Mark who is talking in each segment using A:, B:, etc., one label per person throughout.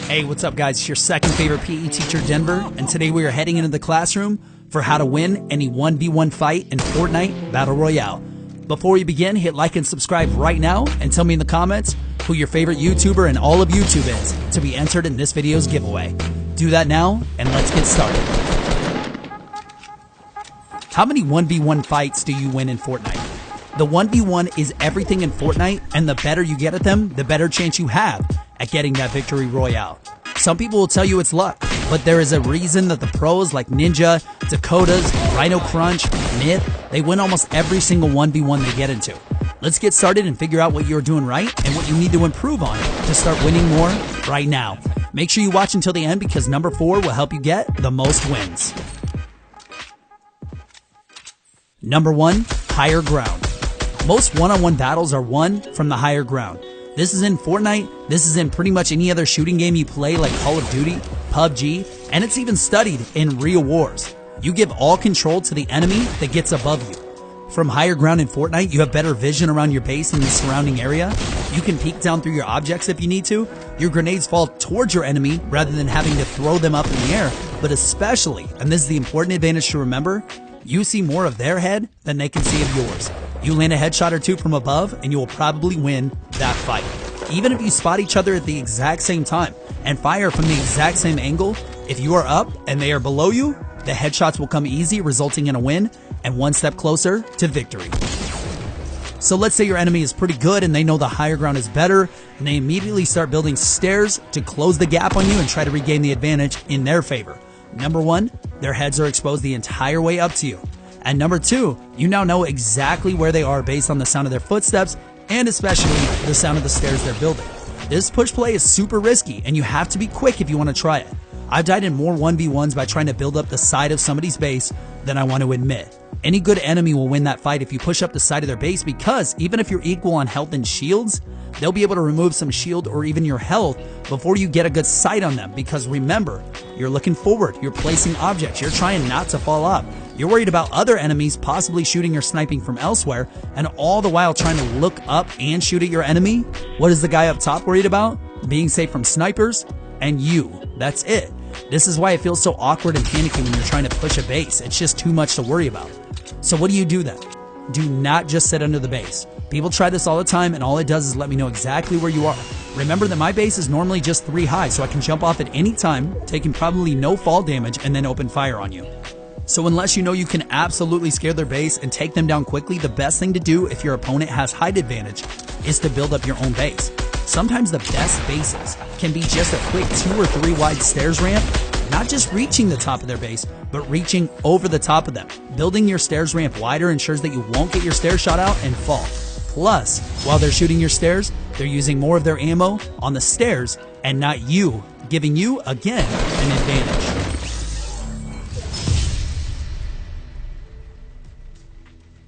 A: Hey, what's up guys? It's your second favorite PE teacher, Denver, and today we are heading into the classroom for how to win any 1v1 fight in Fortnite Battle Royale. Before we begin, hit like and subscribe right now and tell me in the comments who your favorite YouTuber in all of YouTube is to be entered in this video's giveaway. Do that now and let's get started. How many 1v1 fights do you win in Fortnite? The 1v1 is everything in Fortnite, and the better you get at them, the better chance you have at getting that victory royale. Some people will tell you it's luck, but there is a reason that the pros like Ninja, Dakotas, Rhino Crunch, Myth, they win almost every single 1v1 they get into. Let's get started and figure out what you're doing right and what you need to improve on to start winning more right now. Make sure you watch until the end because number 4 will help you get the most wins. Number 1, higher ground. Most one-on-one battles are won from the higher ground. This is in Fortnite, this is in pretty much any other shooting game you play like Call of Duty, PUBG, and it's even studied in real wars. You give all control to the enemy that gets above you. From higher ground in Fortnite, you have better vision around your base and the surrounding area. You can peek down through your objects if you need to. Your grenades fall towards your enemy rather than having to throw them up in the air, but especially, and this is the important advantage to remember, you see more of their head than they can see of yours. You land a headshot or two from above and you will probably win that fight. Even if you spot each other at the exact same time and fire from the exact same angle, if you are up and they are below you, the headshots will come easy, resulting in a win and one step closer to victory. So let's say your enemy is pretty good and they know the higher ground is better, and they immediately start building stairs to close the gap on you and try to regain the advantage in their favor. Number 1, their heads are exposed the entire way up to you. And number 2, you now know exactly where they are based on the sound of their footsteps and especially the sound of the stairs they're building. This push play is super risky and you have to be quick if you want to try it. I've died in more 1v1s by trying to build up the side of somebody's base than I want to admit. Any good enemy will win that fight if you push up the side of their base because even if you're equal on health and shields, they'll be able to remove some shield or even your health before you get a good sight on them because remember, you're looking forward, you're placing objects, you're trying not to fall up. You're worried about other enemies possibly shooting or sniping from elsewhere and all the while trying to look up and shoot at your enemy. What is the guy up top worried about? Being safe from snipers and you. That's it. This is why it feels so awkward and panicky when you're trying to push a base. It's just too much to worry about. So what do you do then? Do not just sit under the base. People try this all the time and all it does is let me know exactly where you are. Remember that my base is normally just 3 high, so I can jump off at any time, taking probably no fall damage and then open fire on you. So unless you know you can absolutely scare their base and take them down quickly, the best thing to do if your opponent has height advantage is to build up your own base. Sometimes the best bases can be just a quick 2 or 3 wide stairs ramp, not just reaching the top of their base, but reaching over the top of them. Building your stairs ramp wider ensures that you won't get your stairs shot out and fall. Plus, while they're shooting your stairs, they're using more of their ammo on the stairs and not you, giving you, again, an advantage.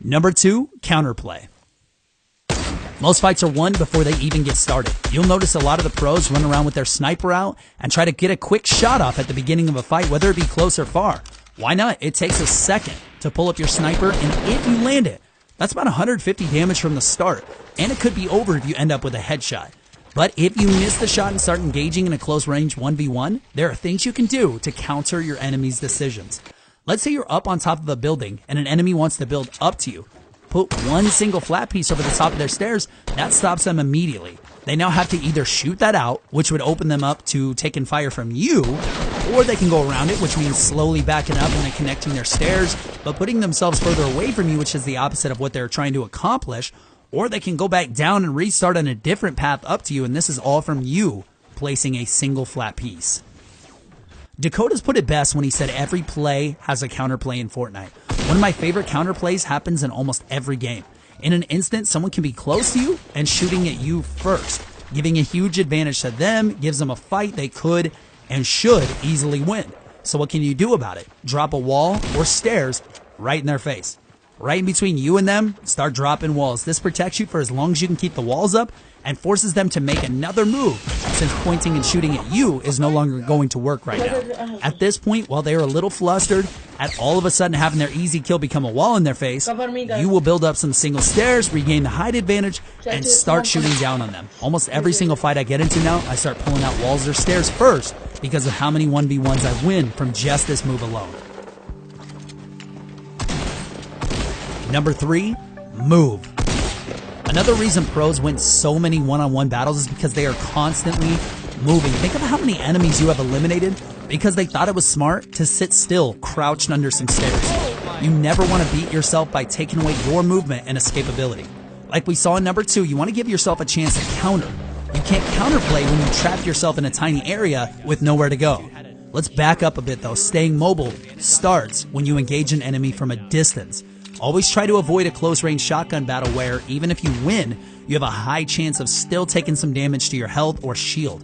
A: Number 2, counterplay. Most fights are won before they even get started. You'll notice a lot of the pros run around with their sniper out and try to get a quick shot off at the beginning of a fight, whether it be close or far. Why not? It takes a second to pull up your sniper, and if you land it, that's about 150 damage from the start, and it could be over if you end up with a headshot. But if you miss the shot and start engaging in a close range 1v1, there are things you can do to counter your enemy's decisions. Let's say you're up on top of a building and an enemy wants to build up to you. Put one single flat piece over the top of their stairs, that stops them immediately. They now have to either shoot that out, which would open them up to taking fire from you, or they can go around it, which means slowly backing up and then connecting their stairs, but putting themselves further away from you, which is the opposite of what they're trying to accomplish, or they can go back down and restart on a different path up to you, and this is all from you placing a single flat piece. Dakota's put it best when he said every play has a counterplay in Fortnite. One of my favorite counterplays happens in almost every game. In an instant, someone can be close to you and shooting at you first, giving a huge advantage to them, gives them a fight they could and should easily win. So what can you do about it? Drop a wall or stairs right in their face. Right in between you and them, start dropping walls. This protects you for as long as you can keep the walls up, and forces them to make another move, since pointing and shooting at you is no longer going to work right now. At this point, while they are a little flustered at all of a sudden having their easy kill become a wall in their face, you will build up some single stairs, regain the height advantage, and start shooting down on them. Almost every single fight I get into now, I start pulling out walls or stairs first because of how many 1v1s I win from just this move alone. Number 3, move. Another reason pros win so many one-on-one battles is because they are constantly moving. Think of how many enemies you have eliminated because they thought it was smart to sit still, crouched under some stairs. You never want to beat yourself by taking away your movement and escapability. Like we saw in number 2, you want to give yourself a chance to counter. You can't counterplay when you trap yourself in a tiny area with nowhere to go. Let's back up a bit though. Staying mobile starts when you engage an enemy from a distance. Always try to avoid a close-range shotgun battle where, even if you win, you have a high chance of still taking some damage to your health or shield.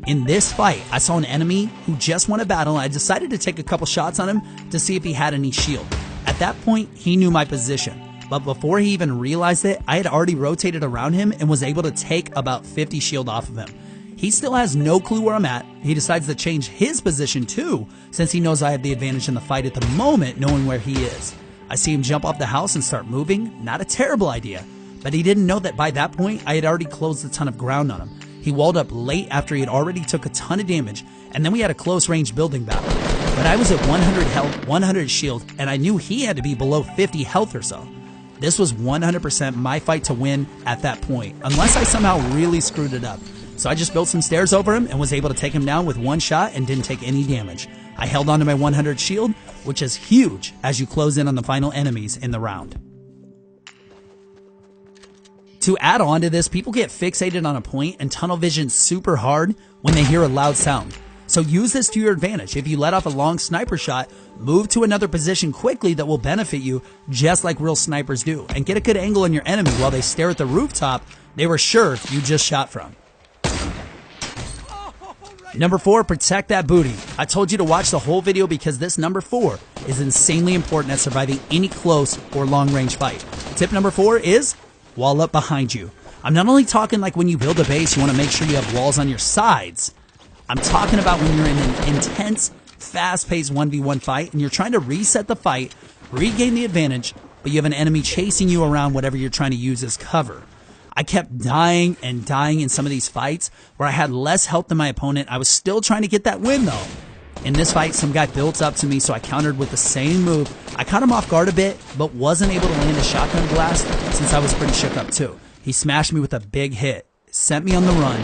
A: In this fight, I saw an enemy who just won a battle and I decided to take a couple shots on him to see if he had any shield. At that point, he knew my position. But before he even realized it, I had already rotated around him and was able to take about 50 shield off of him. He still has no clue where I'm at. He decides to change his position too, since he knows I have the advantage in the fight at the moment, knowing where he is. I see him jump off the house and start moving. Not a terrible idea. But he didn't know that by that point, I had already closed a ton of ground on him. He walled up late after he had already took a ton of damage, and then we had a close-range building battle. But I was at 100 health, 100 shield, and I knew he had to be below 50 health or so. This was 100% my fight to win at that point, unless I somehow really screwed it up. So I just built some stairs over him and was able to take him down with one shot and didn't take any damage. I held onto my 100 shield, which is huge as you close in on the final enemies in the round. To add on to this, people get fixated on a point and tunnel vision super hard when they hear a loud sound. So use this to your advantage. If you let off a long sniper shot, move to another position quickly that will benefit you just like real snipers do, and get a good angle on your enemy while they stare at the rooftop they were sure you just shot from. Number 4, protect that booty. I told you to watch the whole video because this number 4 is insanely important at surviving any close or long range fight. Tip number 4 is wall up behind you. I'm not only talking like when you build a base, you want to make sure you have walls on your sides. I'm talking about when you're in an intense, fast-paced 1v1 fight and you're trying to reset the fight, regain the advantage, but you have an enemy chasing you around whatever you're trying to use as cover. I kept dying and dying in some of these fights where I had less health than my opponent. I was still trying to get that win though. In this fight, some guy built up to me, so I countered with the same move. I caught him off guard a bit, but wasn't able to land a shotgun blast since I was pretty shook up too. He smashed me with a big hit, sent me on the run,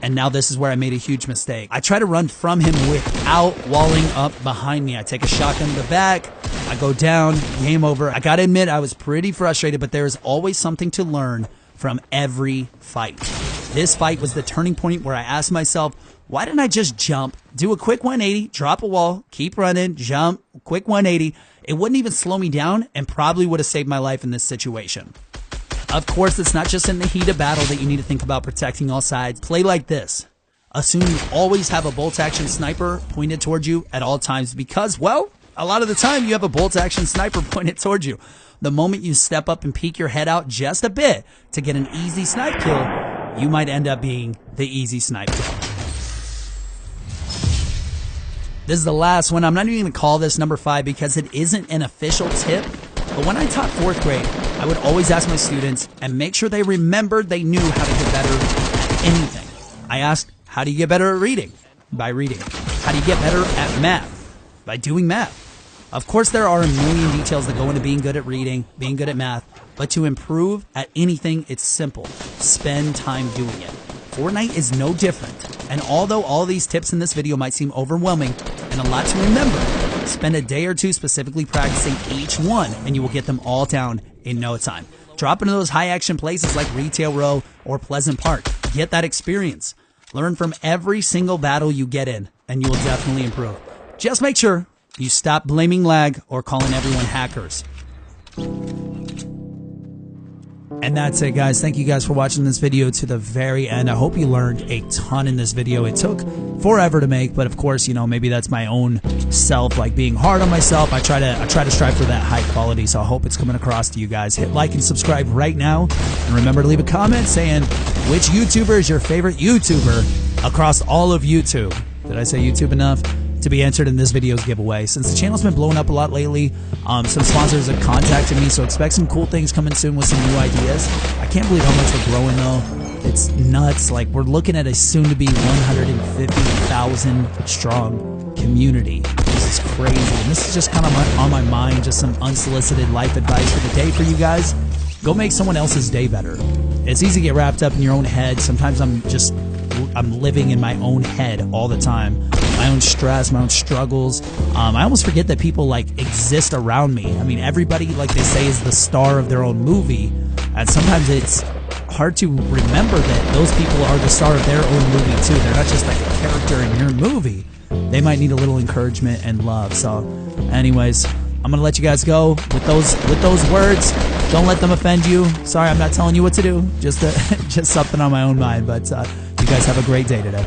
A: and now this is where I made a huge mistake. I try to run from him without walling up behind me. I take a shotgun to the back, I go down, game over. I gotta admit, I was pretty frustrated, but there is always something to learn from every fight. This fight was the turning point where I asked myself, why didn't I just jump, do a quick 180, drop a wall, keep running, jump, quick 180. It wouldn't even slow me down and probably would have saved my life in this situation. Of course, it's not just in the heat of battle that you need to think about protecting all sides. Play like this. Assume you always have a bolt action sniper pointed towards you at all times because, well, a lot of the time you have a bolt action sniper pointed towards you. The moment you step up and peek your head out just a bit to get an easy snipe kill, you might end up being the easy snipe kill. This is the last one. I'm not even going to call this number 5 because it isn't an official tip. But when I taught 4th grade, I would always ask my students and make sure they remembered they knew how to get better at anything. I asked, how do you get better at reading? By reading. How do you get better at math? By doing math. Of course, there are a million details that go into being good at reading, being good at math, but to improve at anything, it's simple. Spend time doing it. Fortnite is no different, and although all these tips in this video might seem overwhelming and a lot to remember, spend a day or two specifically practicing each one and you will get them all down in no time. Drop into those high action places like Retail Row or Pleasant Park. Get that experience. Learn from every single battle you get in and you will definitely improve. Just make sure you stop blaming lag or calling everyone hackers. And And that's it, guys. Thank you guys for watching this video to the very end. I hope you learned a ton in this video. It took forever to make, but of course, you know, maybe that's my own self, like being hard on myself. I try to strive for that high quality, so I hope it's coming across to you guys. Hit like and subscribe right now, and remember to leave a comment saying which YouTuber is your favorite YouTuber across all of YouTube. Did I say YouTube enough? To be answered in this video's giveaway. Since the channel's been blowing up a lot lately, some sponsors have contacted me, so expect some cool things coming soon with some new ideas. I can't believe how much we're growing though. It's nuts. Like, we're looking at a soon-to-be 150,000 strong community. This is crazy, and this is just kind of on my mind, just some unsolicited life advice for the day for you guys. Go make someone else's day better. It's easy to get wrapped up in your own head. Sometimes I'm living in my own head all the time. My own stress, my own struggles. I almost forget that people like exist around me. I mean, everybody, like they say, is the star of their own movie, and sometimes it's hard to remember that those people are the star of their own movie too. They're not just like a character in your movie. They might need a little encouragement and love. So anyways, I'm gonna let you guys go with those words. Don't let them offend you. Sorry, I'm not telling you what to do. Just something on my own mind. But you guys have a great day today.